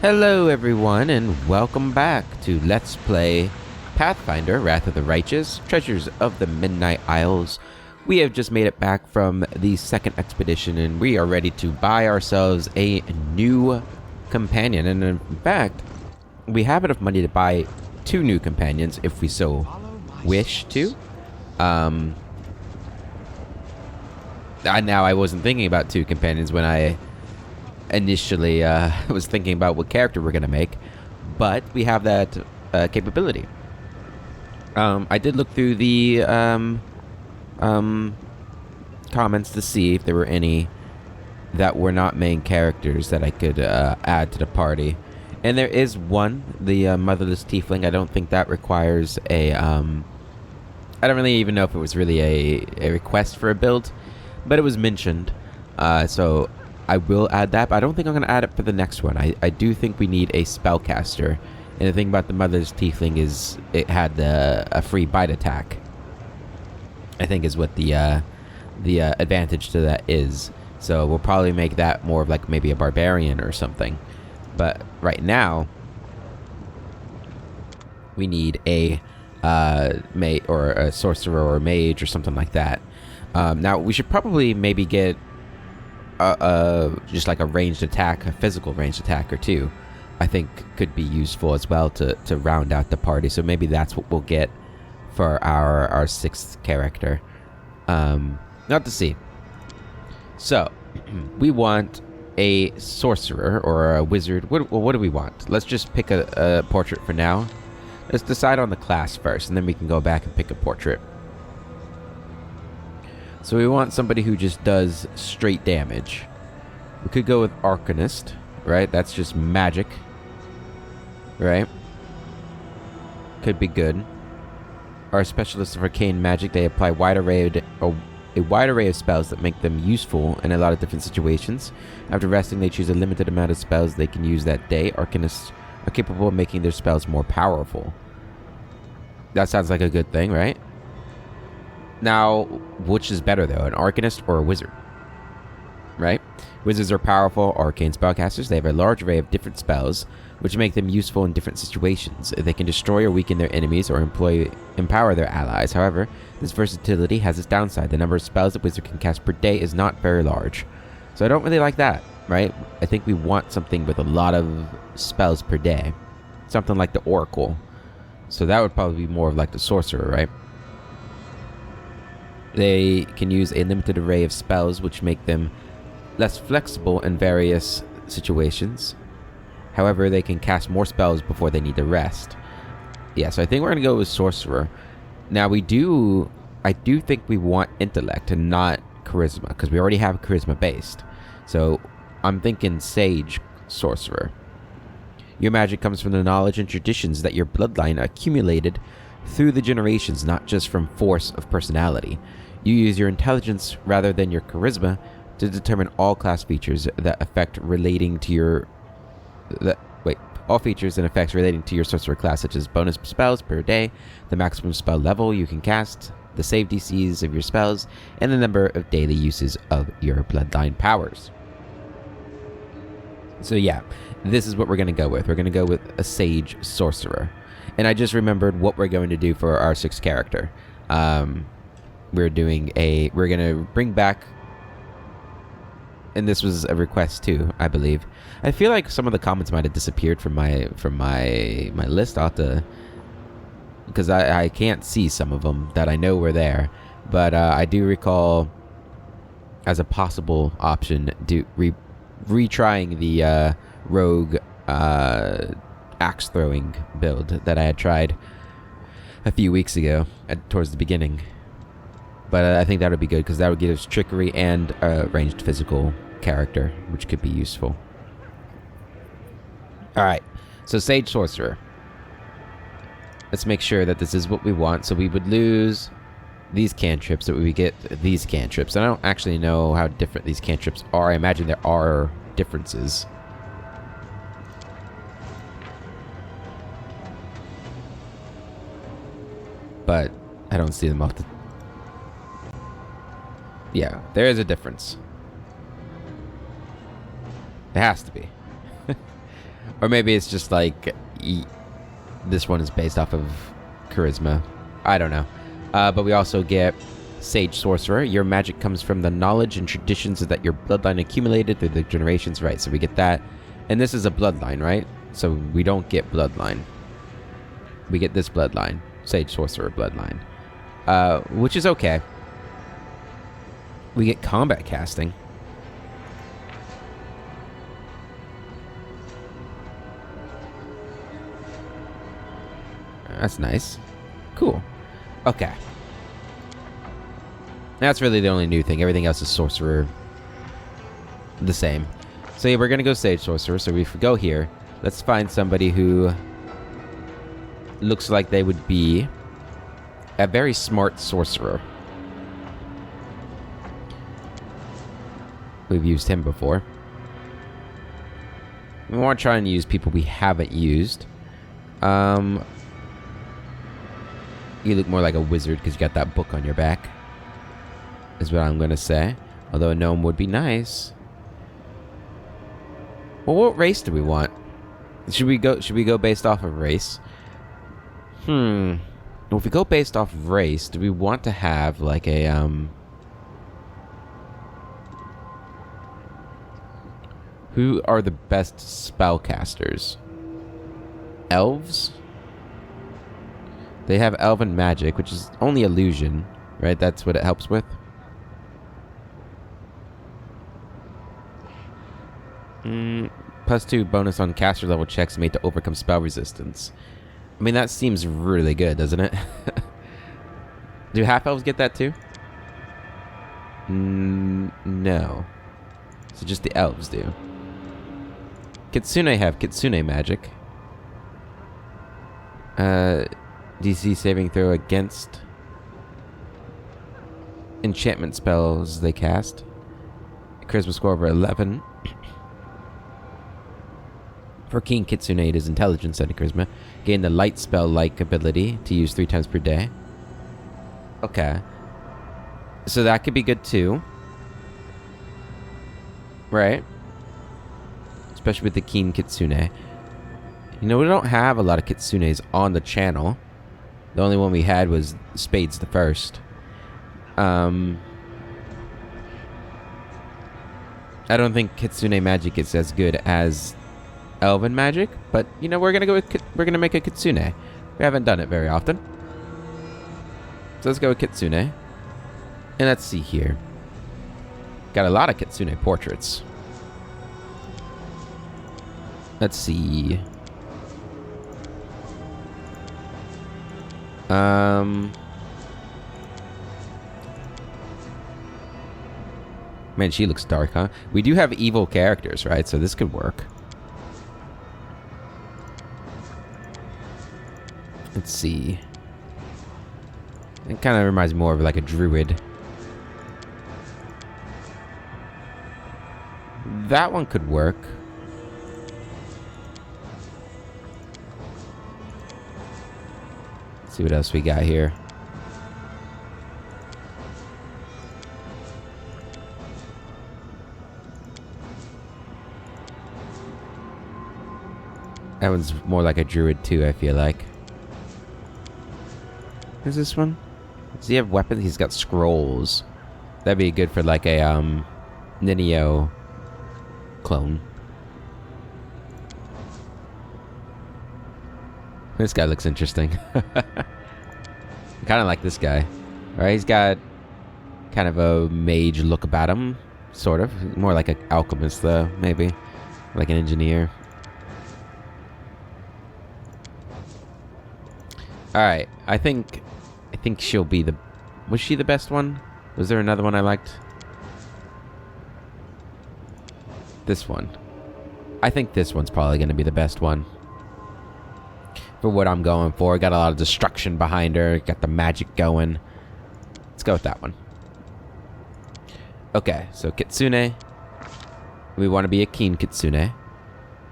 Hello everyone and welcome back to Let's Play Pathfinder, Wrath of the Righteous, Treasures of the Midnight Isles. We have just made it back from the second expedition and we are ready to buy ourselves a new companion. And in fact, we have enough money to buy 2 new companions if we so wish to. Now I wasn't thinking about 2 companions when I initially was thinking about what character we're gonna make, but we have that capability. I did look through the comments to see if there were any that were not main characters that I could add to the party, and there is one, the motherless tiefling. I don't think that requires a I don't really even know if it was really a request for a build, but it was mentioned, so I will add that, but I don't think I'm going to add it for the next one. I do think we need a spellcaster. And the thing about the Mother's Tiefling is it had a free bite attack, I think is what the advantage to that is. So we'll probably make that more of like maybe a barbarian or something. But right now, we need a mate or a sorcerer or a mage or something like that. Now we should probably maybe get just like a ranged attack, a physical ranged attack or 2, I think could be useful as well to round out the party. So maybe that's what we'll get for our 6th character. Not to see. So we want a sorcerer or a wizard. What do we want? Let's just pick a portrait for now. Let's decide on the class first, and then we can go back and pick a portrait. So we want somebody who just does straight damage. We could go with Arcanist, right? That's just magic, right? Could be good. Our specialists of arcane magic, they apply a wide array of spells that make them useful in a lot of different situations. After resting, they choose a limited amount of spells they can use that day. Arcanists are capable of making their spells more powerful. That sounds like a good thing, right? Now, which is better though, an arcanist or a wizard? Right? Wizards are powerful arcane spellcasters. They have a large array of different spells, which make them useful in different situations. They can destroy or weaken their enemies or empower their allies. However, this versatility has its downside. The number of spells a wizard can cast per day is not very large. So I don't really like that, right? I think we want something with a lot of spells per day. Something like the Oracle. So that would probably be more of like the sorcerer, right? They can use a limited array of spells, which make them less flexible in various situations. However, they can cast more spells before they need to rest. Yeah, so I think we're going to go with sorcerer. Now, I do think we want intellect and not charisma, because we already have charisma based. So I'm thinking sage sorcerer. Your magic comes from the knowledge and traditions that your bloodline accumulated through the generations, not just from force of personality. You use your intelligence rather than your charisma to determine all class features that affect relating to your all features and effects relating to your sorcerer class, such as bonus spells per day, the maximum spell level you can cast, the save DCs of your spells, and the number of daily uses of your bloodline powers. So yeah, this is what we're going to go with. We're going to go with a sage sorcerer. And I just remembered what we're going to do for our 6th character. We're going to bring back, and this was a request too, I believe. I feel like some of the comments might have disappeared from my list. I'll have to, because I can't see some of them that I know were there, but I do recall as a possible option retrying the rogue axe throwing build that I had tried a few weeks ago towards the beginning. But I think that would be good, because that would give us trickery and a ranged physical character, which could be useful. Alright, so sage sorcerer. Let's make sure that this is what we want. So we would lose these cantrips, so we would get these cantrips. And I don't actually know how different these cantrips are. I imagine there are differences. But I don't see them off the... Yeah, there is a difference. It has to be. Or maybe it's just like this one is based off of charisma. I don't know. But we also get Sage Sorcerer. Your magic comes from the knowledge and traditions that your bloodline accumulated through the generations. Right, so we get that. And this is a bloodline, right? So we don't get bloodline. We get this bloodline. Sage Sorcerer bloodline. Which is okay. We get combat casting. That's nice. Cool. Okay. That's really the only new thing. Everything else is Sorcerer. The same. So yeah, we're going to go Sage Sorcerer. So if we go here, let's find somebody who looks like they would be a very smart sorcerer. We've used him before. We want to try and use people we haven't used. You look more like a wizard because you got that book on your back. Is what I'm going to say. Although a gnome would be nice. Well, what race do we want? Should we go based off of race? Well, if we go based off of race, do we want to have like a who are the best spellcasters? Elves? They have elven magic, which is only illusion, right? That's what it helps with. +2 bonus on caster level checks made to overcome spell resistance. I mean, that seems really good, doesn't it? Do half elves get that too? No. So just the elves do. Kitsune have Kitsune magic. DC saving throw against enchantment spells they cast. Charisma score over 11. For King Kitsune, it is intelligence and charisma. Gain the light spell-like ability to use 3 times per day. Okay. So that could be good too. Right? Especially with the Keen Kitsune. You know, we don't have a lot of Kitsunes on the channel. The only one we had was Spades the First. I don't think Kitsune magic is as good as elven magic, but you know, we're gonna make a Kitsune. We haven't done it very often. So let's go with Kitsune. And let's see here. Got a lot of Kitsune portraits. Let's see. Man, she looks dark, huh? We do have evil characters, right? So this could work. Let's see. It kind of reminds me more of like a druid. That one could work. Let's see what else we got here. That one's more like a druid too, I feel like. Who's this one? Does he have weapons? He's got scrolls. That'd be good for like a Ninio clone. This guy looks interesting. I kind of like this guy. Right? He's got kind of a mage look about him. Sort of. More like an alchemist though, maybe. Like an engineer. Alright, I think she'll be the... Was she the best one? Was there another one I liked? This one. I think this one's probably going to be the best one. For what I'm going for. Got a lot of destruction behind her. Got the magic going. Let's go with that one. Okay, so Kitsune. We want to be a keen Kitsune.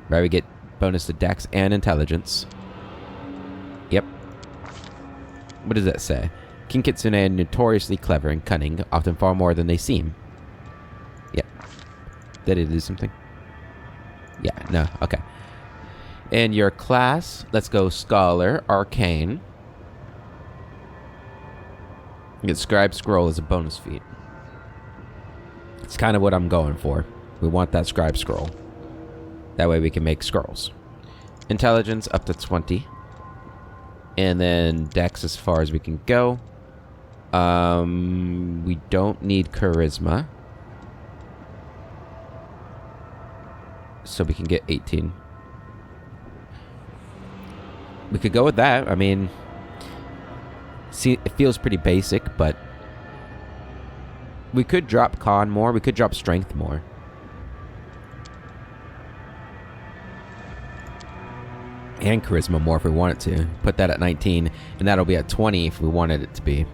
Right, we get bonus to Dex and Intelligence. Yep. What does that say? King Kitsune are notoriously clever and cunning, often far more than they seem. Yep. Did it do something? Yeah, no, okay. And your class, let's go Scholar, Arcane. Get Scribe Scroll as a bonus feat. It's kind of what I'm going for. We want that Scribe Scroll. That way we can make scrolls. Intelligence up to 20. And then Dex as far as we can go. We don't need Charisma. So we can get 18. We could go with that. I mean, see, it feels pretty basic, but we could drop Con more. We could drop Strength more. And Charisma more if we wanted to. Put that at 19, and that'll be at 20 if we wanted it to be.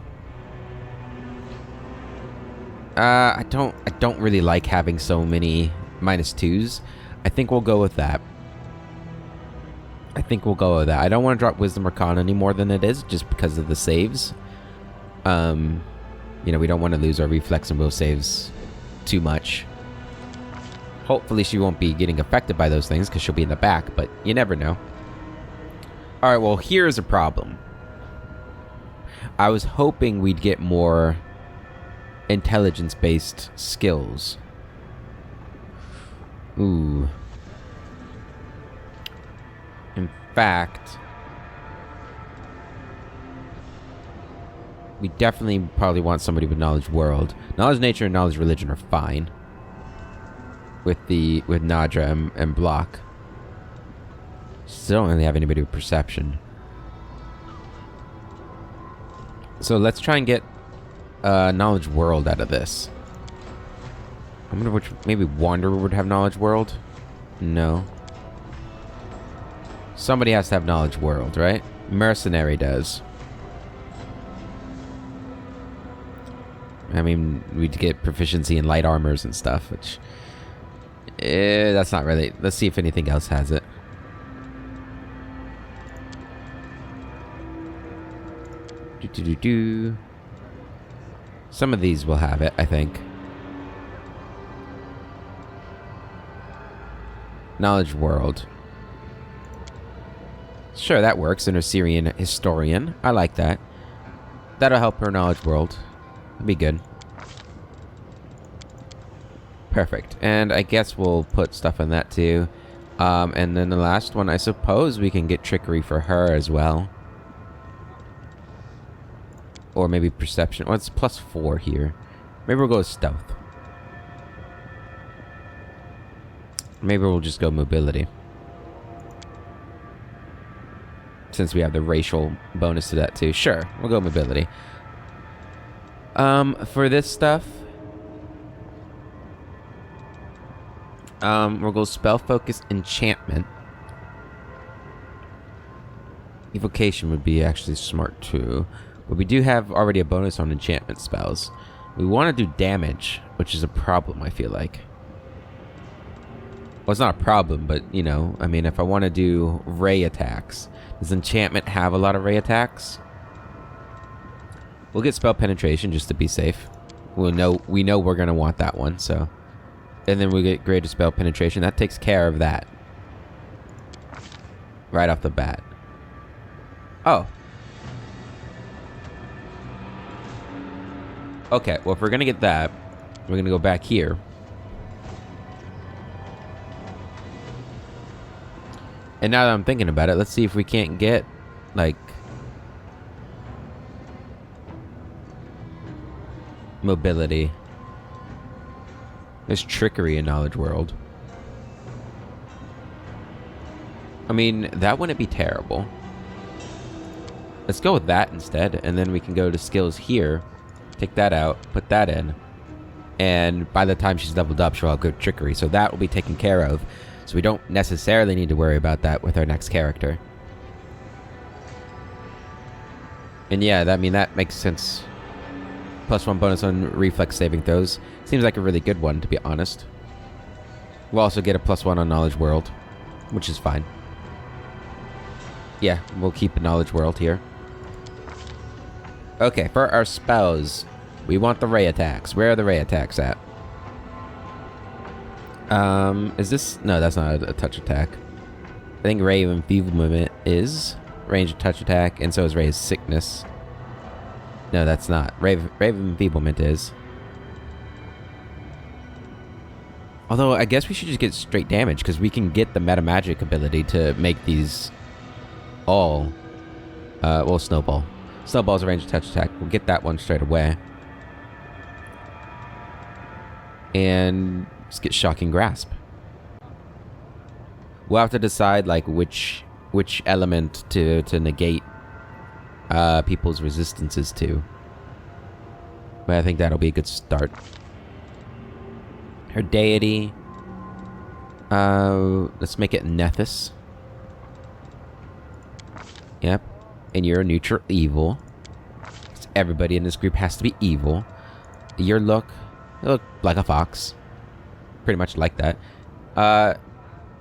I don't really like having so many -2s. I think we'll go with that. I don't want to drop Wisdom or Con any more than it is, just because of the saves. You know, we don't want to lose our reflex and will saves too much. Hopefully she won't be getting affected by those things, because she'll be in the back, but you never know. Alright, well, here's a problem. I was hoping we'd get more intelligence-based skills. Ooh. In fact, we definitely probably want somebody with Knowledge World. Knowledge Nature and Knowledge Religion are fine. With Nadra and Block. Still don't really have anybody with Perception. So let's try and get Knowledge World out of this. I wonder which... Maybe Wanderer would have Knowledge World? No. Somebody has to have Knowledge World, right? Mercenary does. I mean, we'd get proficiency in light armors and stuff, which... that's not really... Let's see if anything else has it. Some of these will have it, I think. Knowledge World. Sure, that works. An Assyrian Historian. I like that. That'll help her Knowledge World. That'd be good. Perfect. And I guess we'll put stuff in that too. And then the last one, I suppose we can get Trickery for her as well. Or maybe Perception. Well, it's +4 here. Maybe we'll go with Stealth. Maybe we'll just go Mobility. Since we have the racial bonus to that too. Sure, we'll go Mobility. For this stuff... we'll go Spell Focus Enchantment. Evocation would be actually smart too. But we do have already a bonus on enchantment spells. We want to do damage, which is a problem, I feel like. Well, it's not a problem, but, you know, I mean, if I want to do ray attacks, does enchantment have a lot of ray attacks? We'll get spell penetration just to be safe. We know we're going to want that one, so. And then we get greater spell penetration. That takes care of that. Right off the bat. Oh. Okay, well, if we're going to get that, we're going to go back here. And now that I'm thinking about it, let's see if we can't get, like... Mobility. There's Trickery in Knowledge World. I mean, that wouldn't be terrible. Let's go with that instead, and then we can go to skills here. Take that out, put that in, and by the time she's leveled up, she'll have good Trickery, so that will be taken care of. So we don't necessarily need to worry about that with our next character. And yeah, I mean, that makes sense. +1 bonus on reflex saving throws. Seems like a really good one, to be honest. We'll also get a +1 on Knowledge World, which is fine. Yeah, we'll keep a Knowledge World here. Okay, for our spells, we want the ray attacks. Where are the ray attacks at? Is this... No, that's not a touch attack. think Ray of Enfeeblement is range of touch attack, and so is Ray's sickness. No, that's not. Ray of Enfeeblement is. Although, I guess we should just get straight damage, because we can get the meta magic ability to make these all... well, Snowball. Snowball's a range of touch attack. We'll get that one straight away. And just get Shocking Grasp. We'll have to decide, like, which element to negate people's resistances to. But I think that'll be a good start. Her deity. Let's make it Nethys. Yep. And you're a neutral evil. So everybody in this group has to be evil. You look like a fox. Pretty much like that.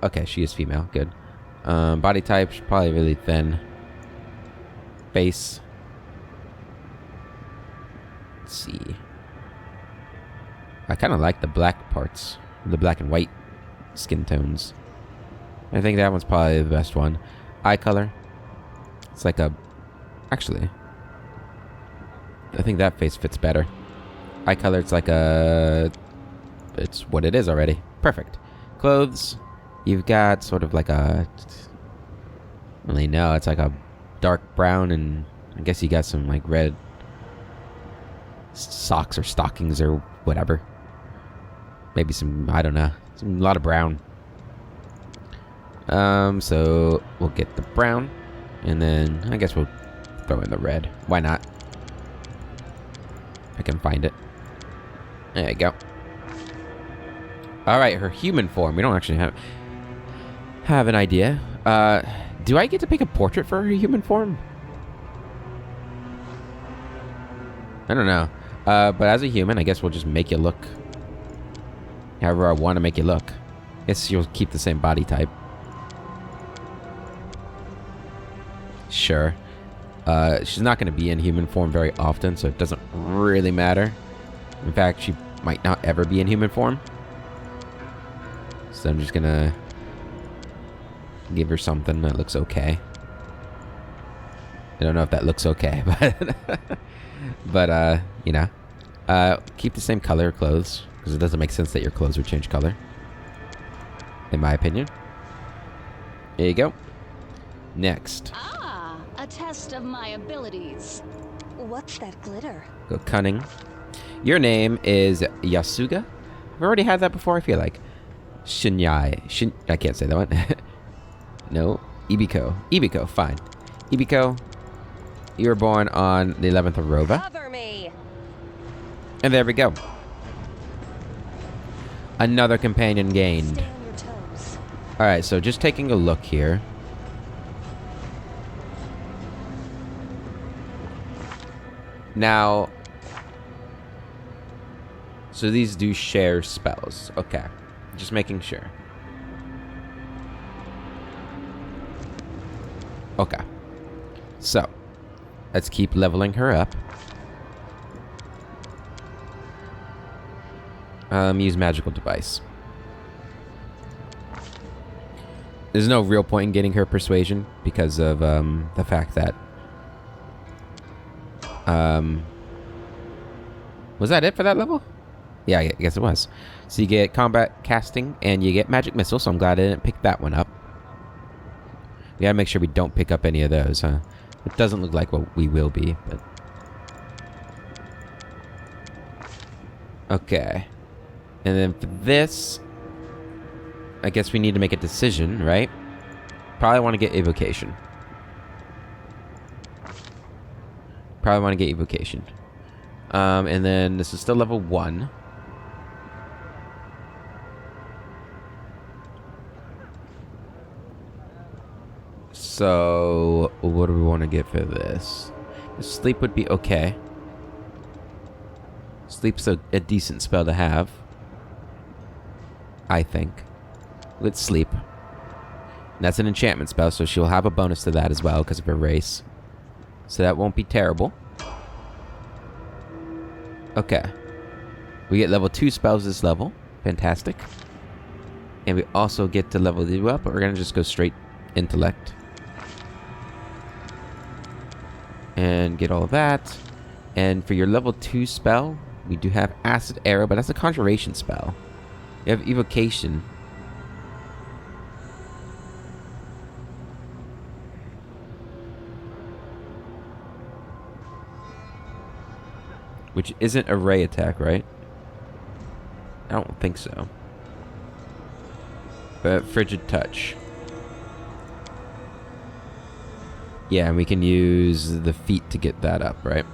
Okay, she is female. Good. Body type, she's probably really thin. Face. Let's see. I kind of like the black parts. The black and white skin tones. I think that one's probably the best one. Eye color. It's like a... Actually, I think that face fits better. Eye color, it's like a... It's what it is already. Perfect. Clothes. You've got sort of like a... Really, no, it's like a dark brown, and I guess you got some like red socks or stockings or whatever. Maybe some, I don't know. A lot of brown. So we'll get the brown, and then I guess we'll throw in the red. Why not? I can find it. There you go. All right, her human form. We don't actually have an idea. Do I get to pick a portrait for her human form? I don't know. But as a human, I guess we'll just make you look however I want to make you look. Guess you'll keep the same body type. Sure. She's not going to be in human form very often, so it doesn't really matter. In fact, she might not ever be in human form. So I'm just going to give her something that looks okay. I don't know if that looks okay, but you know. Keep the same color clothes, because it doesn't make sense that your clothes would change color. In my opinion. There you go. Next. Ah, a test of my abilities. What's that glitter? Go cunning. Your name is Yasuga. I've already had that before, I feel like. Shinyai. I can't say that one. No. Ibiko. Ibiko, fine. Ibiko, you were born on the 11th of Rova. Cover me. And there we go. Another companion gained. Stay on your toes. Alright, so just taking a look here. Now, so these do share spells. Okay. Just making sure. Okay. So, let's keep leveling her up. Use magical device. There's no real point in getting her persuasion because of the fact that was that it for that level? Yeah, I guess it was. So you get combat casting and you get magic missile, so I'm glad I didn't pick that one up. We gotta make sure we don't pick up any of those, huh? It doesn't look like what we will be, but... Okay. And then for this... I guess we need to make a decision, right? Probably want to get evocation. Probably want to get evocation. And then this is still level 1. So, what do we want to get for this? Sleep would be okay. Sleep's a decent spell to have. I think. Let's sleep. And that's an enchantment spell, so she'll have a bonus to that as well because of her race. So that won't be terrible. Okay. We get level 2 spells this level. Fantastic. And we also get to level you up, but we're going to just go straight intellect. And get all of that. And for your level 2 spell, we do have Acid Arrow, but that's a conjuration spell. You have Evocation. Which isn't a ray attack, right? I don't think so. But Frigid Touch. Yeah, and we can use the feet to get that up, right?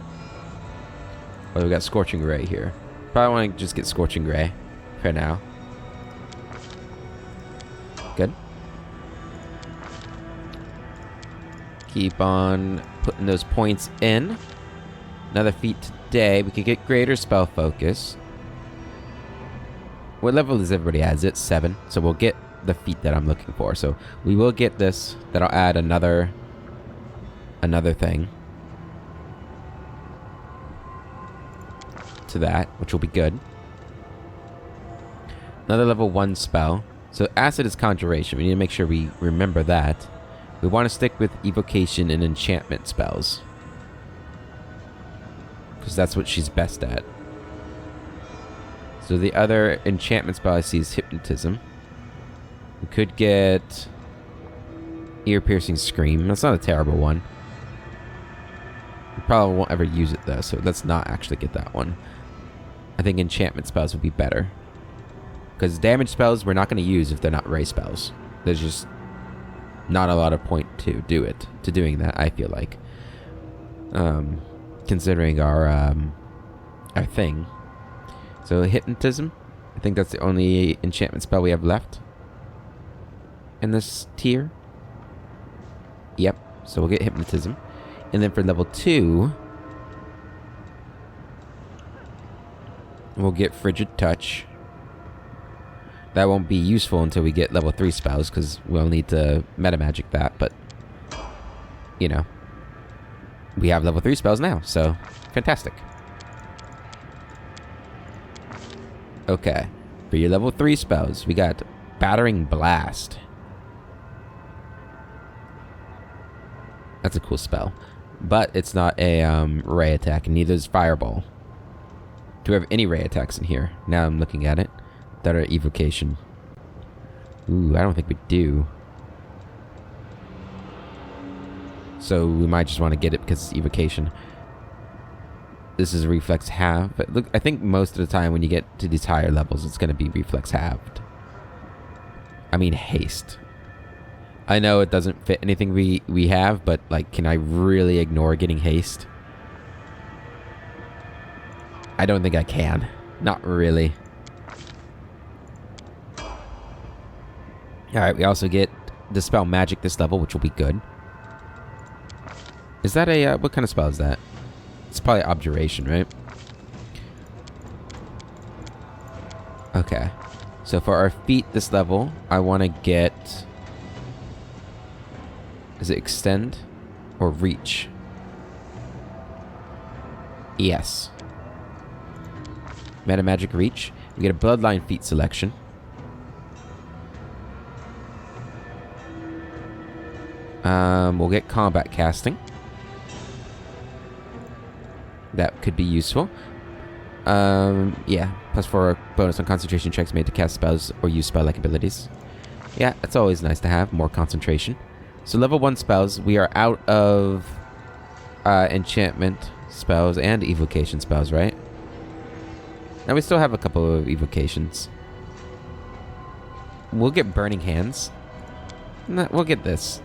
Well, we got Scorching Ray here. Probably want to just get Scorching Ray for now. Good. Keep on putting those points in. Another feat today. We could get Greater Spell Focus. What level is everybody at? Is it 7? So we'll get the feat that I'm looking for. So we will get this. That'll add another thing to that, which will be good. Another level 1 spell. So Acid is Conjuration. We need to make sure we remember that. We want to stick with Evocation and Enchantment spells, because that's what she's best at. So the other enchantment spell I see is Hypnotism. We could get Ear-Piercing Scream. That's not a terrible one. We probably won't ever use it though, so let's not actually get that one. I think enchantment spells would be better, because damage spells we're not going to use if they're not ray spells. There's just not a lot of point to doing that, I feel like. Considering our thing. So Hypnotism, I think that's the only enchantment spell we have left in this tier. Yep, so we'll get Hypnotism. And then for level 2, we'll get Frigid Touch. That won't be useful until we get level 3 spells, because we'll need to meta magic that, but you know, we have level 3 spells now, so fantastic. Okay, for your level 3 spells, we got Battering Blast. That's a cool spell, but it's not a ray attack, and neither is Fireball. Do we have any ray attacks in here? Now I'm looking at it that are Evocation. Ooh, I don't think we do. So we might just want to get it because it's Evocation. This is a Reflex half, but look, I think most of the time when you get to these higher levels, it's going to be Reflex halved. I mean Haste. I know it doesn't fit anything we have, but like, can I really ignore getting Haste? I don't think I can. Not really. Alright, we also get Dispel Magic this level, which will be good. Is that a, what kind of spell is that? It's probably Abjuration, right? Okay. So for our feat this level, I want to get... Is it Extend or Reach? Yes. Meta Magic Reach. We get a Bloodline feat selection. We'll get Combat Casting. That could be useful. Yeah. +4 bonus on concentration checks made to cast spells or use spell-like abilities. Yeah, it's always nice to have more concentration. So level 1 spells, we are out of enchantment spells and evocation spells, right? Now we still have a couple of evocations. We'll get Burning Hands. No, we'll get this.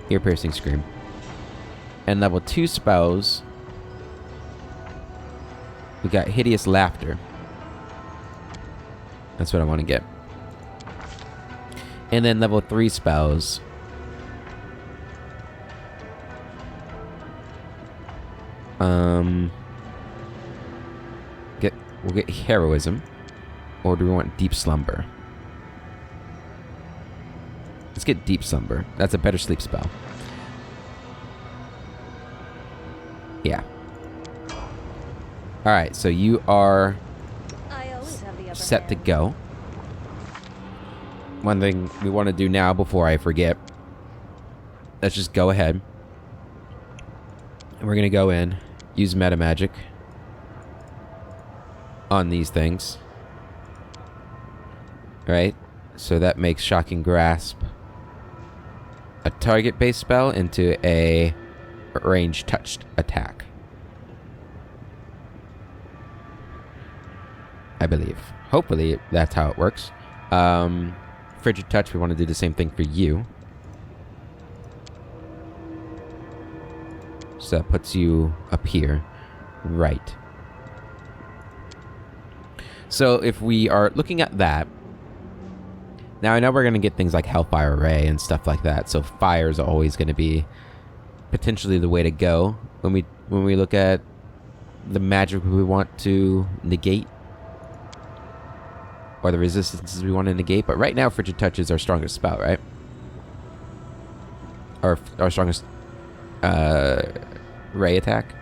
Ear-Piercing Scream. And level 2 spells, we got Hideous Laughter. That's what I want to get. And then level 3 spells, we'll get Heroism, or do we want Deep Slumber? Let's get Deep Slumber. That's a better sleep spell. Yeah. Alright, so you are set to go. One thing we want to do now before I forget let's just go ahead. And we're going to go in, use meta magic on these things. Right? So that makes Shocking Grasp a target-based spell into a range touched attack. I believe. Hopefully that's how it works. Frigid Touch, we want to do the same thing for you. So that puts you up here. Right. So if we are looking at that, now I know we're going to get things like Hellfire Ray and stuff like that. So fire is always going to be potentially the way to go when we look at the magic we want to negate. Or the resistances we want to negate. But right now, Frigid Touch is our strongest spell, right? Our strongest ray attack.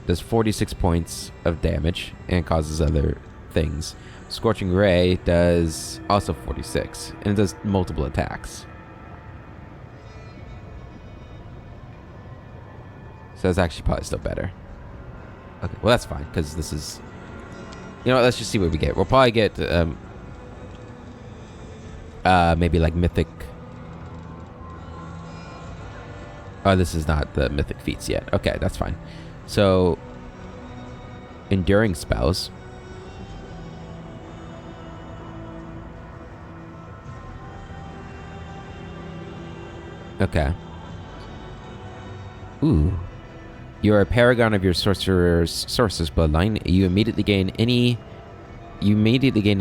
Does 46 points of damage and causes other things. Scorching Ray does also 46. And it does multiple attacks. So that's actually probably still better. Okay, well that's fine, because this is... You know what, let's just see what we get. We'll probably get, maybe like Mythic... Oh, this is not the Mythic feats yet. Okay, that's fine. So, Enduring spells. Okay. Ooh. You are a paragon of your sorcerer's bloodline. You immediately gain an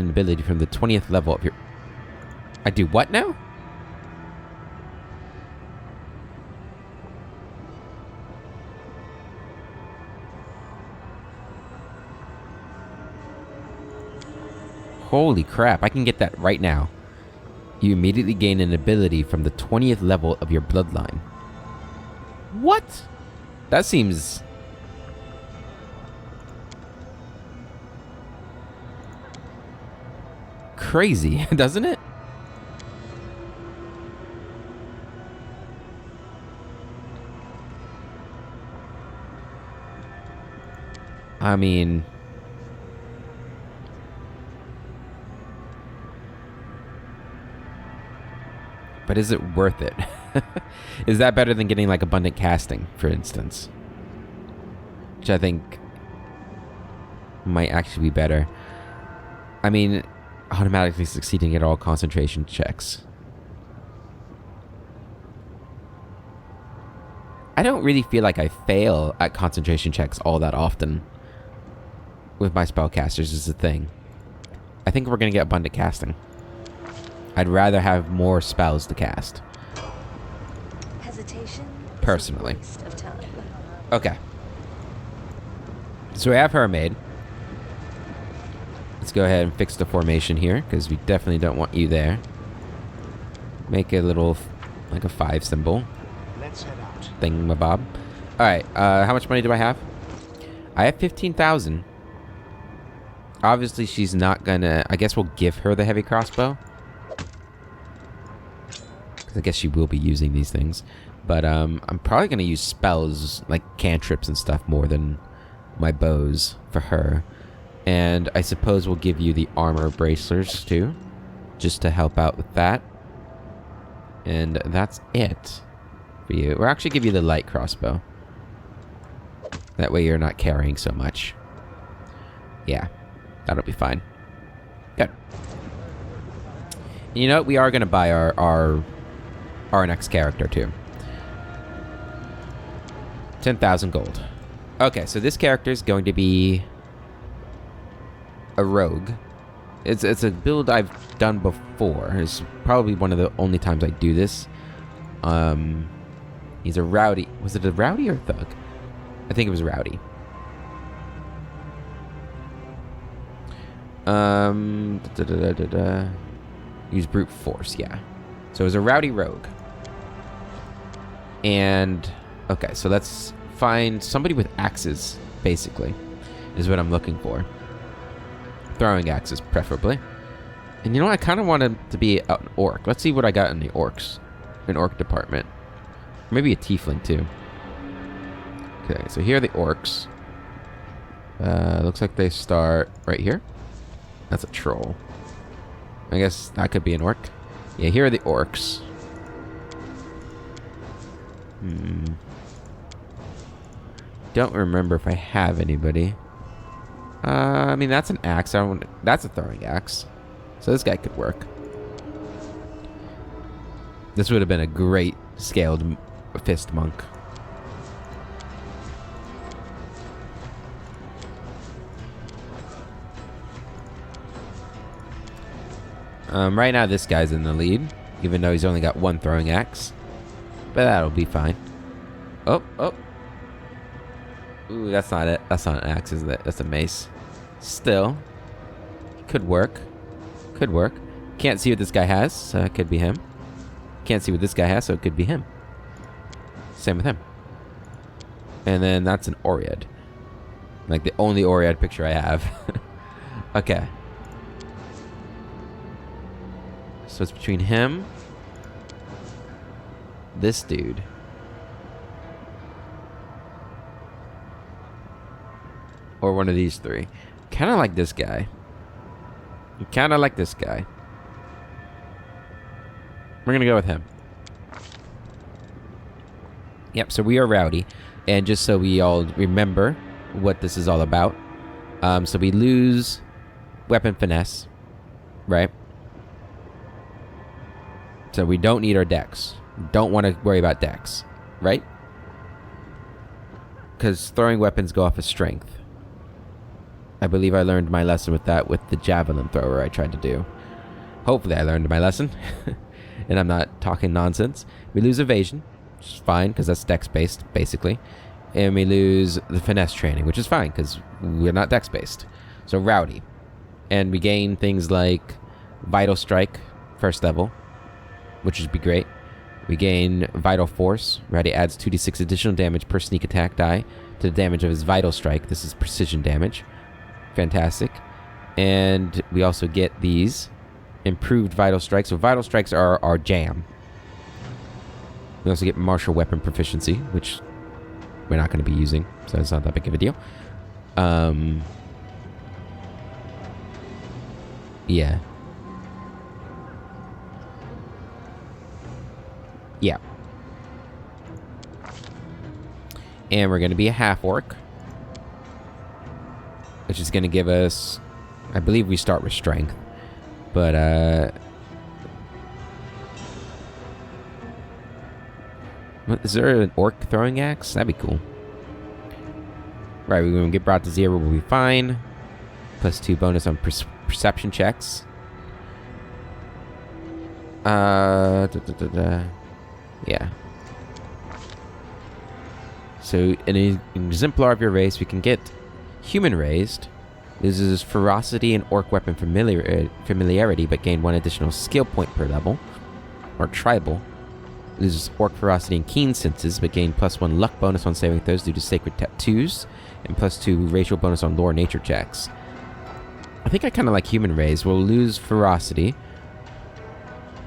ability from the 20th level of your... I do what now? Holy crap, I can get that right now. You immediately gain an ability from the 20th level of your bloodline. What? That seems... crazy, doesn't it? I mean... But is it worth it? Is that better than getting like abundant casting, for instance? Which I think might actually be better. I mean, automatically succeeding at all concentration checks. I don't really feel like I fail at concentration checks all that often with my spellcasters is the thing. I think we're going to get abundant casting. I'd rather have more spells to cast. Hesitation personally. is a waste of time. Okay. So we have her made. Let's go ahead and fix the formation here, because we definitely don't want you there. Make a little, like a 5 symbol. Let's head out. Thingamabob. Alright, how much money do I have? I have 15,000. Obviously, she's not gonna... I guess we'll give her the heavy crossbow. I guess she will be using these things. But I'm probably going to use spells, like cantrips and stuff, more than my bows for her. And I suppose we'll give you the armor bracelets, too. Just to help out with that. And that's it for you. We'll actually give you the light crossbow. That way you're not carrying so much. Yeah, that'll be fine. Good. And you know what? We are going to buy our next character too. 10,000 gold. Okay, so this character is going to be a rogue. It's a build I've done before. It's probably one of the only times I do this. He's a rowdy. Was it a rowdy or a thug? I think it was rowdy. Use brute force, yeah. So it was a rowdy rogue. And, okay, so let's find somebody with axes, basically, is what I'm looking for. Throwing axes, preferably. And you know what? I kind of want him to be an orc. Let's see what I got in the orcs. an orc department. Maybe a tiefling, too. Okay, so here are the orcs. Looks like they start right here. That's a troll. I guess that could be an orc. Yeah, here are the orcs. Don't remember if I have anybody. I mean, that's an axe. That's a throwing axe. So this guy could work. This would have been a great scaled fist monk. Right now, this guy's in the lead, even though he's only got one throwing axe. But that'll be fine. Oh. Ooh, that's not it. That's not an axe, is it? That's a mace. Still. Could work. Could work. Can't see what this guy has, so it could be him. Can't see what this guy has, so it could be him. Same with him. And then that's an Oread. Like the only Oread picture I have. Okay. So it's between him, this dude, or one of these three. Kind of like this guy. Kind of like this guy. We're going to go with him. Yep, so we are rowdy. And just so we all remember what this is all about. So we lose weapon finesse, right? So we don't need our dex. Don't want to worry about dex, right? Because throwing weapons go off of strength. I believe I learned my lesson with that with the javelin thrower I tried to do. Hopefully I learned my lesson. And I'm not talking nonsense. We lose evasion, which is fine, because that's dex-based, basically. And we lose the finesse training, which is fine, because we're not dex-based. So rowdy. And we gain things like Vital Strike, first level, which would be great. We gain Vital Force. Rowdy adds 2d6 additional damage per sneak attack die to the damage of his Vital Strike. This is precision damage. Fantastic. And we also get these improved Vital Strikes. So Vital Strikes are our jam. We also get Martial Weapon Proficiency, which we're not going to be using, so it's not that big of a deal. Yeah. Yeah. And we're going to be a half-orc, which is going to give us... I believe we start with strength. But, is there an orc throwing axe? That'd be cool. Right, we're going to get brought to 0, we'll be fine. +2 bonus on perception checks. Yeah. So, in an exemplar of your race, we can get human raised. This is ferocity and orc weapon familiarity, but gain 1 additional skill point per level. Or tribal. This is orc ferocity and keen senses, but gain +1 luck bonus on saving throws due to sacred tattoos, and +2 racial bonus on lore nature checks. I think I kind of like human raised. We'll lose ferocity,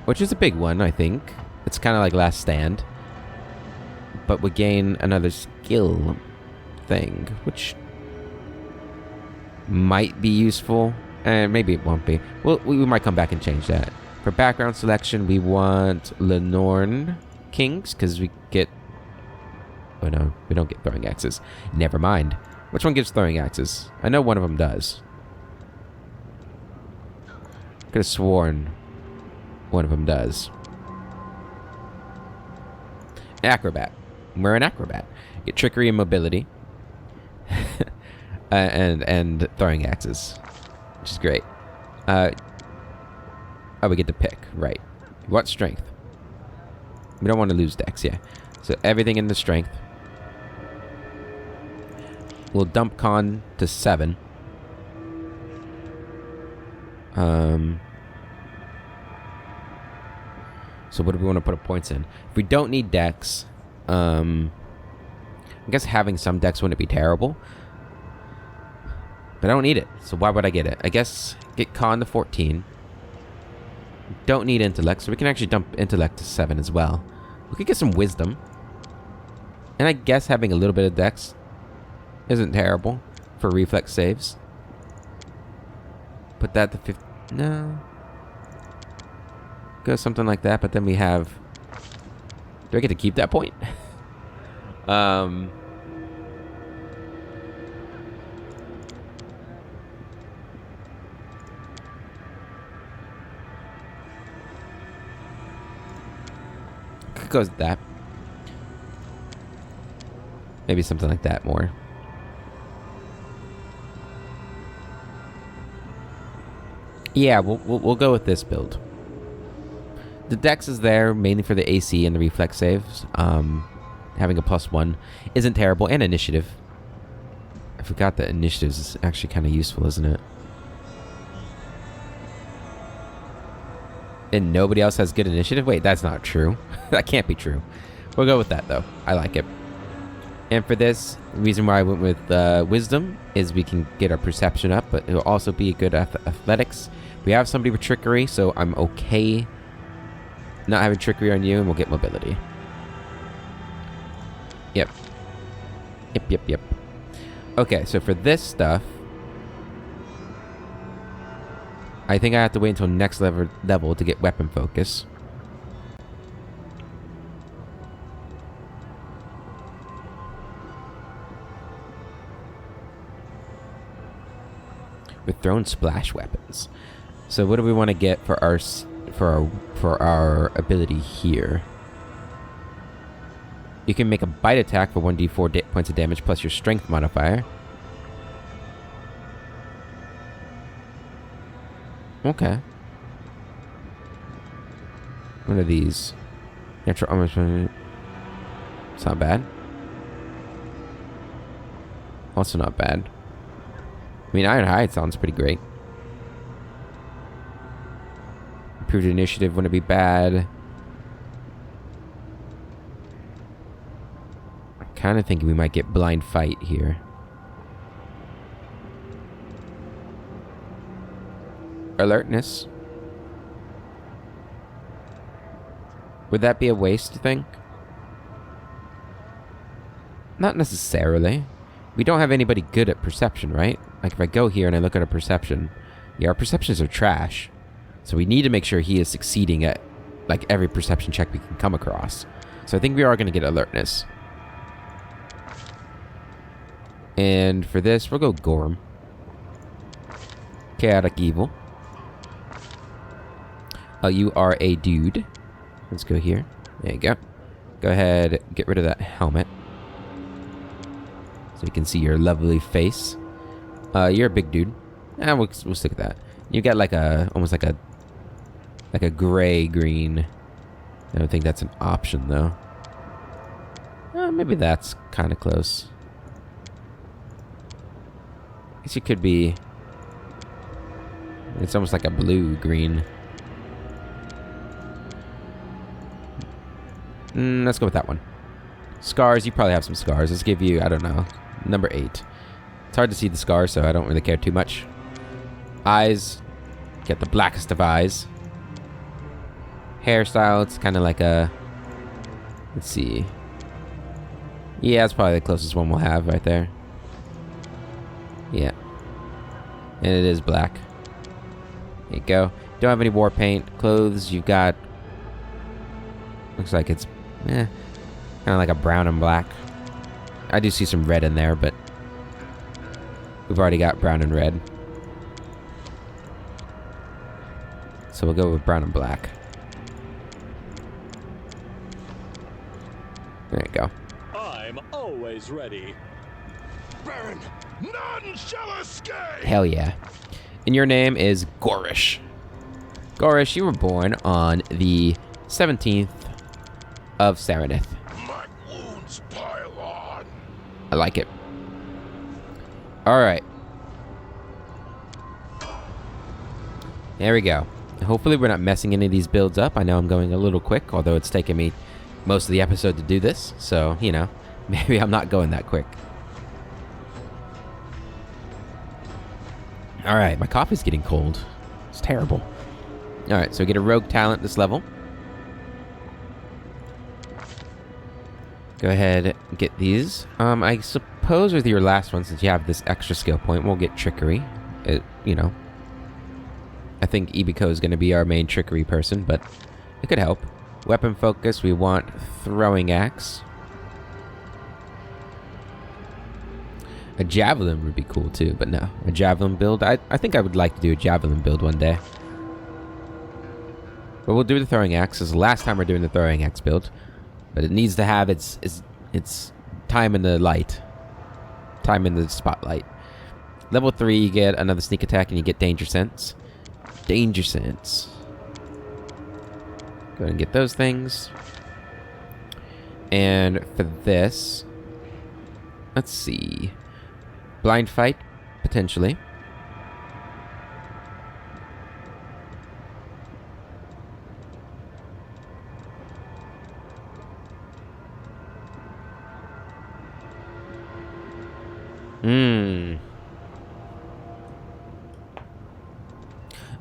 which is a big one, I think. It's kind of like last stand. But we gain another skill thing, which might be useful, and maybe it won't be. Well, we might come back and change that. For background selection, we want Lenorn Kings, because we get... Oh no, we don't get throwing axes. Never mind. Which one gives throwing axes? I know one of them does. Could have sworn one of them does. Acrobat. We're an acrobat. Get trickery and mobility. And throwing axes, which is great. Oh, we get to pick, right? What strength? We don't want to lose dex, yeah. So everything in the strength. We'll dump con to 7. So what do we want to put points in? If we don't need dex, I guess having some dex wouldn't be terrible. But I don't need it, so why would I get it? I guess get con to 14. Don't need intellect, so we can actually dump intellect to 7 as well. We could get some wisdom. And I guess having a little bit of dex isn't terrible for reflex saves. Put that to 50. No. Go something like that, but then we have... Do I get to keep that point? Could go with that. Maybe something like that more. Yeah, we'll go with this build. The dex is there mainly for the AC and the reflex saves. Having a +1 isn't terrible, and initiative. I forgot that initiative is actually kind of useful, isn't it? And nobody else has good initiative? Wait, that's not true. That can't be true. We'll go with that, though. I like it. And for this, the reason why I went with wisdom is we can get our perception up, but it'll also be a good athletics. We have somebody with trickery, so I'm okay not having trickery on you, and we'll get mobility. Yep. Yep. Okay, so for this stuff, I think I have to wait until next level to get weapon focus. With thrown splash weapons. So what do we want to get for our ability here? You can make a bite attack for 1d4 points of damage plus your strength modifier. Okay. What are these? Natural armor. It's not bad. Also not bad. I mean, Iron Hide sounds pretty great. Improved initiative wouldn't be bad. I'm kind of thinking we might get blind fight here. Alertness. Would that be a waste, you think? Not necessarily. We don't have anybody good at perception, right? Like if I go here and I look at a perception, yeah, our perceptions are trash. So we need to make sure he is succeeding at like every perception check we can come across. So I think we are going to get alertness. And for this, we'll go Gorm. Chaotic Evil. Oh, you are a dude. Let's go here. There you go. Go ahead, get rid of that helmet. So you can see your lovely face. You're a big dude. We'll stick with that. You got like almost like a gray-green. I don't think that's an option, though. Maybe that's kind of close. I guess you could be... It's almost like a blue-green. Let's go with that one. Scars, you probably have some scars. Let's give you, I don't know, number 8. It's hard to see the scars, so I don't really care too much. Eyes, get the blackest of eyes. Hairstyle, it's kind of like a... Let's see. Yeah, it's probably the closest one we'll have right there. Yeah. And it is black. There you go. Don't have any war paint. Clothes, you've got... Looks like it's... kind of like a brown and black. I do see some red in there, but... We've already got brown and red. So we'll go with brown and black. There you go. I'm always ready. Baron, none shall escape! Hell yeah. And your name is Gorish. Gorish, you were born on the 17th of Saranith. My wounds pile on. I like it. Alright. There we go. Hopefully we're not messing any of these builds up. I know I'm going a little quick, although it's taken me most of the episode to do this. So, you know, maybe I'm not going that quick. Alright, my coffee's getting cold. It's terrible. Alright, so we get a rogue talent this level. Go ahead, get these. I suppose with your last one, since you have this extra skill point, we'll get trickery. You know. I think Ibiko is going to be our main trickery person, but it could help. Weapon focus, we want throwing axe. A javelin would be cool too, but no. A javelin build, I think I would like to do a javelin build one day. But we'll do the throwing axe. This is the last time we're doing the throwing axe build. But it needs to have its time in the light. Time in the spotlight. Level 3, you get another sneak attack and you get danger sense. Danger sense. Go ahead and get those things. And for this, let's see. Blind fight, potentially.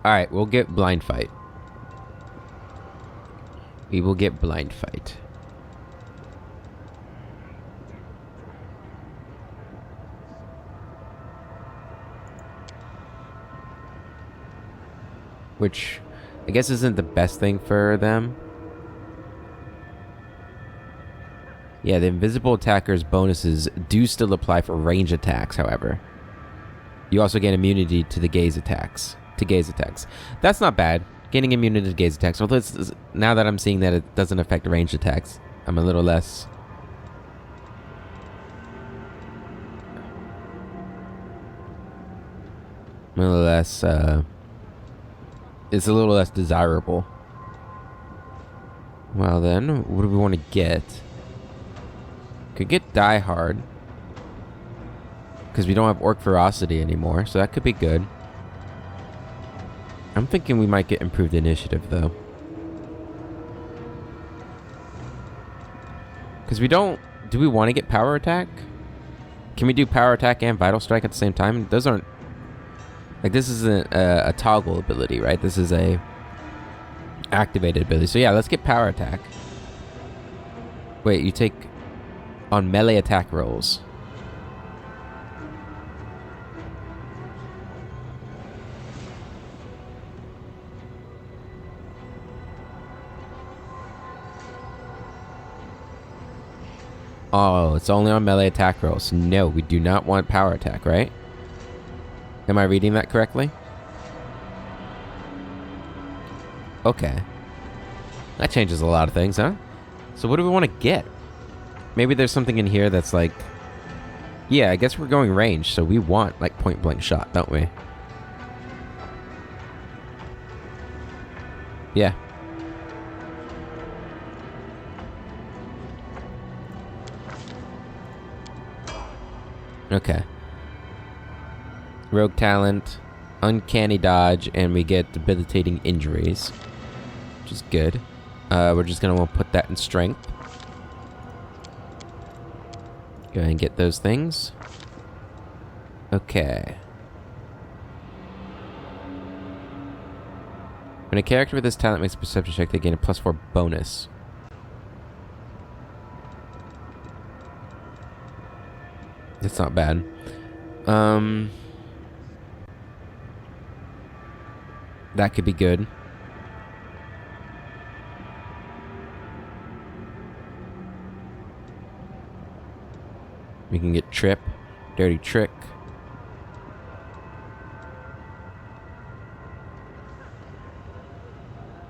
Alright, we'll get blind fight. We will get blind fight. Which I guess isn't the best thing for them. Yeah, the invisible attacker's bonuses do still apply for range attacks, however. You also gain immunity to the gaze attacks. That's not bad. Gaining immunity to gaze attacks. Although now that I'm seeing that it doesn't affect ranged attacks, I'm a little less... it's a little less desirable. Well then, what do we want to get? Could get Die Hard. Because we don't have Orc Ferocity anymore, so that could be good. I'm thinking we might get Improved Initiative, though. Because we don't... Do we want to get Power Attack? Can we do Power Attack and Vital Strike at the same time? Those aren't... Like, this isn't a toggle ability, right? This is a activated ability. So yeah, let's get Power Attack. Wait, you take on melee attack rolls. Oh, it's only on melee attack rolls. No, we do not want Power Attack, right? Am I reading that correctly? Okay. That changes a lot of things, huh? So what do we want to get? Maybe there's something in here that's like... Yeah, I guess we're going range, so we want, like, point-blank shot, don't we? Yeah. Okay. Rogue talent, uncanny dodge, and we get debilitating injuries, which is good. We're just gonna want to put that in strength. Go ahead and get those things. Okay. When a character with this talent makes a perception check, they gain a +4 bonus. That's not bad. That could be good. We can get Trip, Dirty Trick.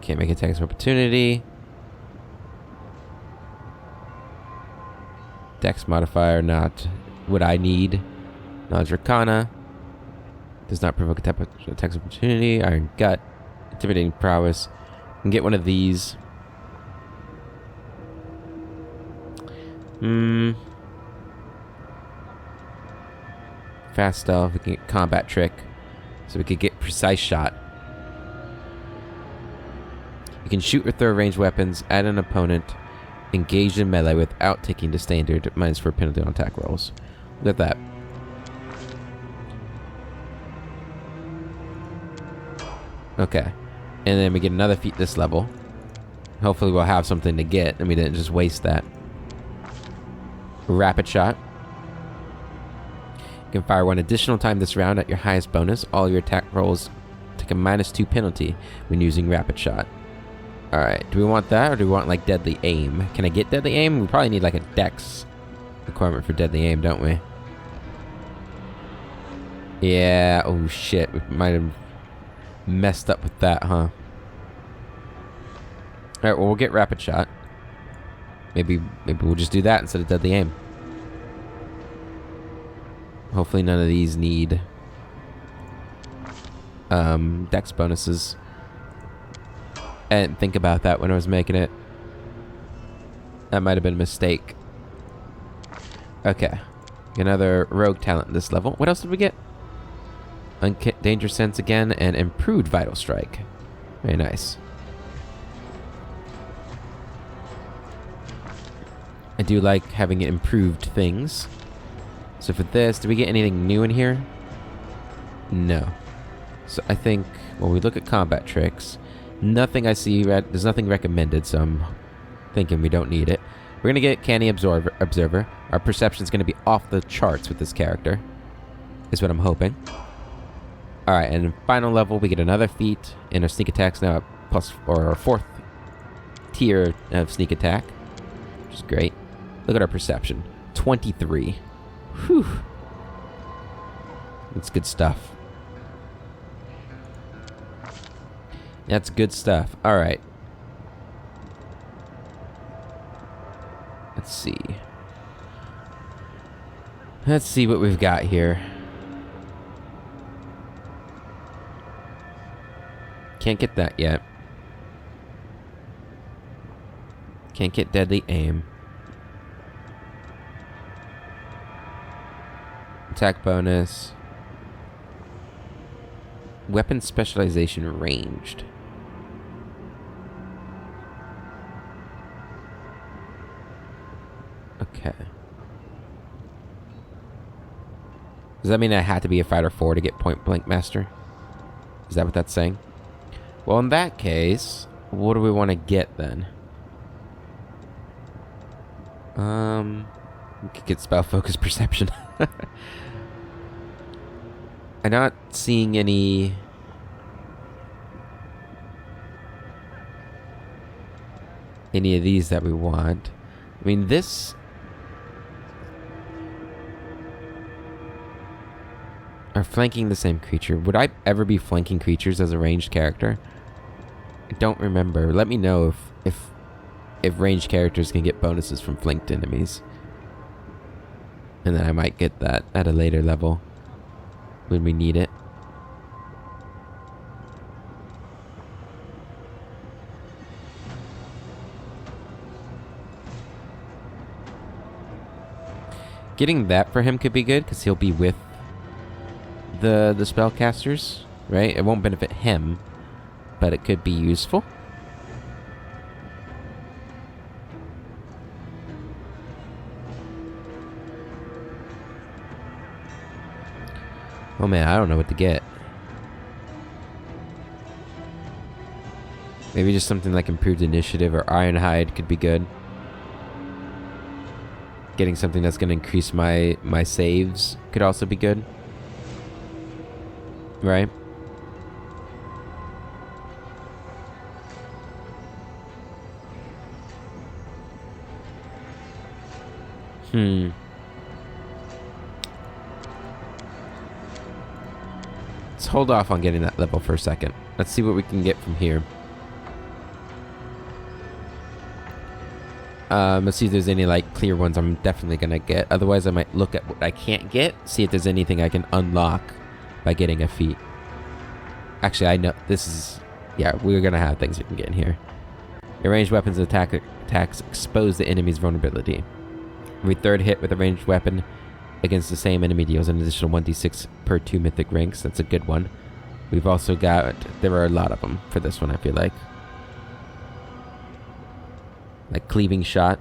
Can't make attacks of opportunity. Dex modifier, not what I need. Knowledge Arcana. Does not provoke attacks of opportunity. Iron Gut. Intimidating Prowess. Can get one of these. Fast Stealth. We can get Combat Trick. So we could get Precise Shot. You can shoot or throw ranged weapons at an opponent engaged in melee without taking the standard -4 penalty on attack rolls. Look at that. Okay. And then we get another feat this level. Hopefully we'll have something to get and we didn't just waste that. Rapid shot. You can fire one additional time this round at your highest bonus. All your attack rolls take a -2 penalty when using rapid shot. Alright, do we want that, or do we want, like, deadly aim? Can I get deadly aim? We probably need, like, a dex requirement for deadly aim, don't we? Yeah, oh shit, we might have messed up with that, huh? Alright, well, we'll get rapid shot. Maybe we'll just do that instead of deadly aim. Hopefully none of these need dex bonuses. I didn't think about that when I was making it. That might have been a mistake. Okay. Another rogue talent this level. What else did we get? Danger sense again, and improved vital strike. Very nice. I do like having improved things. So for this, did we get anything new in here? No. So I think, when we look at combat tricks, nothing I see, there's nothing recommended, so I'm thinking we don't need it. We're going to get Canny Observer. Our perception's going to be off the charts with this character, is what I'm hoping. Alright, and final level, we get another feat, and our sneak attack's now plus, or our 4th tier of sneak attack, which is great. Look at our perception. 23. Whew. That's good stuff. That's good stuff. Alright. Let's see. Let's see what we've got here. Can't get that yet. Can't get deadly aim. Attack bonus. Weapon specialization ranged. Okay. Does that mean I had to be a fighter 4 to get point blank master? Is that what that's saying? Well, in that case, what do we want to get then? We could get spell focus perception. I'm not seeing any of these that we want. I mean, this are flanking the same creature. Would I ever be flanking creatures as a ranged character? I don't remember. Let me know if ranged characters can get bonuses from flanked enemies. And then I might get that at a later level when we need it. Getting that for him could be good, because he'll be with the spellcasters, right? It won't benefit him, but it could be useful. Oh man, I don't know what to get. Maybe just something like improved initiative or Ironhide could be good. Getting something that's going to increase my saves could also be good. Right? Let's hold off on getting that level for a second. Let's see what we can get from here. Let's see if there's any like clear ones I'm definitely gonna get. Otherwise I might look at what I can't get, see if there's anything I can unlock by getting a feat. Actually, I know this is, yeah, we're gonna have things we can get in here. Your ranged weapons and attacks expose the enemy's vulnerability. Every third hit with a ranged weapon against the same enemy deals an additional 1d6 per 2 mythic ranks. That's a good one. We've also got, there are a lot of them for this one, I feel like. Like cleaving shot.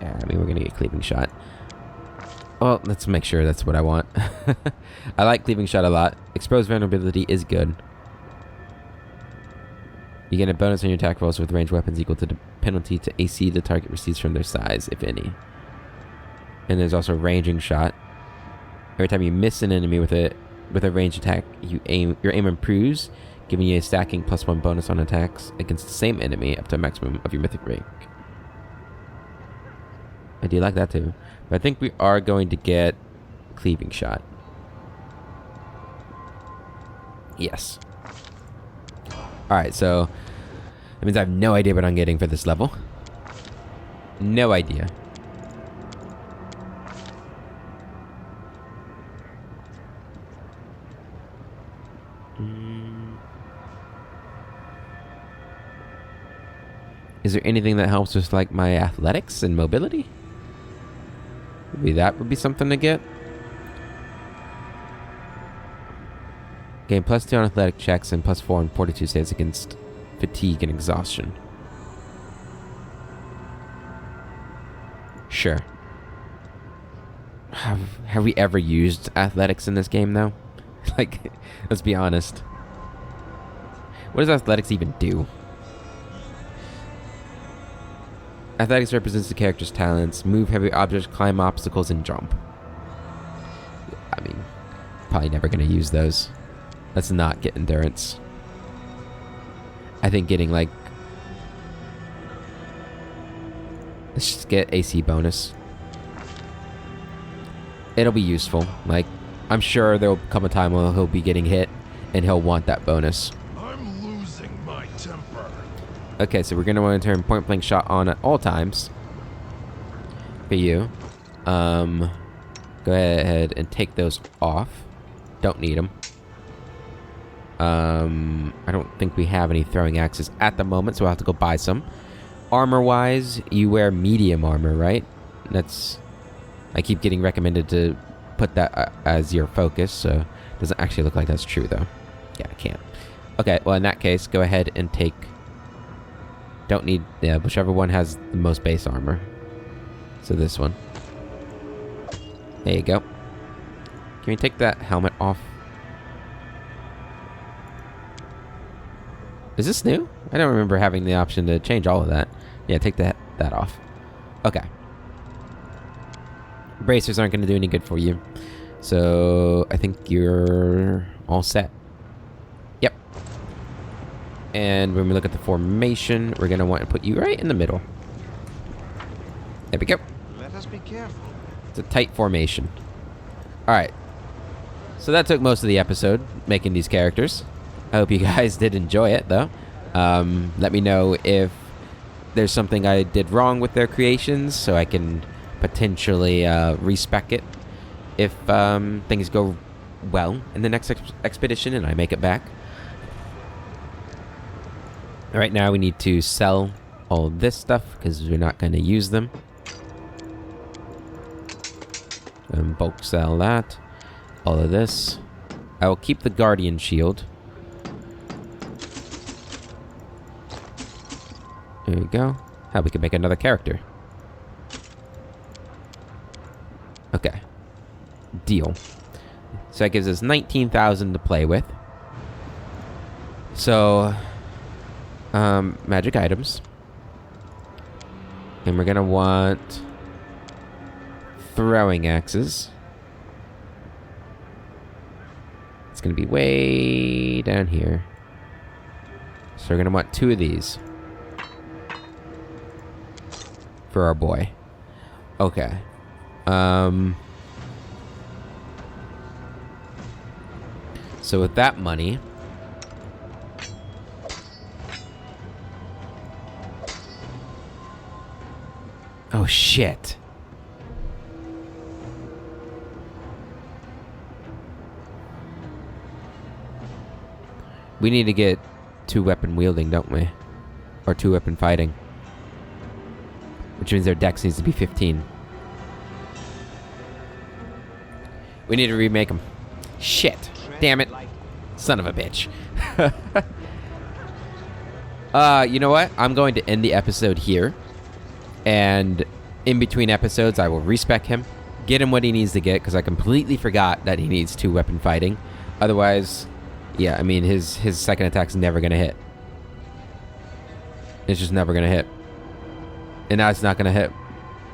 Yeah, I mean, we're gonna get cleaving shot. Well, let's make sure that's what I want. I like cleaving shot a lot. Exposed vulnerability is good. You get a bonus on your attack rolls with ranged weapons equal to the penalty to AC the target receives from their size, if any. And there's also ranging shot. Every time you miss an enemy with a ranged attack, your aim improves, giving you a stacking +1 bonus on attacks against the same enemy up to a maximum of your mythic rank. I do like that too. But I think we are going to get cleaving shot. Yes. Alright, so that means I have no idea what I'm getting for this level. No idea. Is there anything that helps with like my athletics and mobility? Maybe that would be something to get. Gain +2 on athletic checks and +4 on fortitude saves against fatigue and exhaustion. Sure. Have we ever used athletics in this game though? Like, let's be honest. What does athletics even do? Athletics represents the character's talents. Move heavy objects, climb obstacles, and jump. I mean, probably never going to use those. Let's not get endurance. I think getting like... Let's just get AC bonus. It'll be useful. Like, I'm sure there'll come a time when he'll be getting hit and he'll want that bonus. I'm losing my temper. Okay, so we're going to want to turn point blank shot on at all times. For you. Go ahead and take those off. Don't need them. I don't think we have any throwing axes at the moment, so I'll have to go buy some. Armor-wise, you wear medium armor, right? That's... I keep getting recommended to put that as your focus, so it doesn't actually look like that's true, though. Yeah, I can't. Okay, well, in that case, go ahead and take... Don't need... Yeah, whichever one has the most base armor. So this one. There you go. Can we take that helmet off? Is this new? I don't remember having the option to change all of that. Yeah, take that off. Okay. Bracers aren't going to do any good for you. So, I think you're all set. Yep. And when we look at the formation, we're going to want to put you right in the middle. There we go. Let us be careful. It's a tight formation. Alright. So that took most of the episode, making these characters. I hope you guys did enjoy it, though. Let me know if there's something I did wrong with their creations, so I can potentially respec it if things go well in the next expedition and I make it back. Right now we need to sell all this stuff because we're not going to use them. Bulk sell that. All of this. I will keep the Guardian Shield. There we go. How we can make another character. Okay. Deal. So that gives us 19,000 to play with. So, magic items. And we're gonna want throwing axes. It's gonna be way down here. So we're gonna want 2 of these. For our boy. Okay. So with that money... Oh, shit. We need to get 2-weapon wielding, don't we? Or 2-weapon fighting. Which means their dex needs to be 15. We need to remake them. Shit. Damn it. Son of a bitch. You know what? I'm going to end the episode here. And in between episodes, I will respec him. Get him what he needs to get, because I completely forgot that he needs 2-weapon fighting. Otherwise, yeah, I mean, his second attack's never going to hit. It's just never gonna hit. And now it's not gonna hit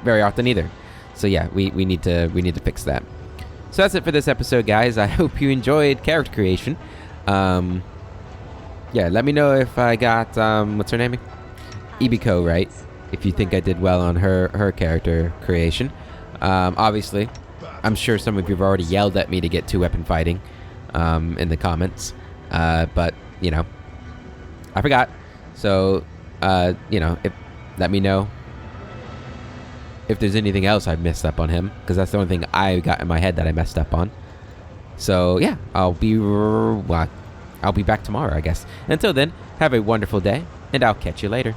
very often either. So yeah, we need to fix that. So that's it for this episode, guys. I hope you enjoyed character creation. Yeah, let me know if I got what's her name? Ibiko right. If you think I did well on her character creation. Obviously, I'm sure some of you have already yelled at me to get 2-weapon fighting in the comments. But you know, I forgot. So you know, let me know if there's anything else I've messed up on him, because that's the only thing I got in my head that I messed up on. So yeah, I'll be back tomorrow, I guess. Until then, have a wonderful day, and I'll catch you later.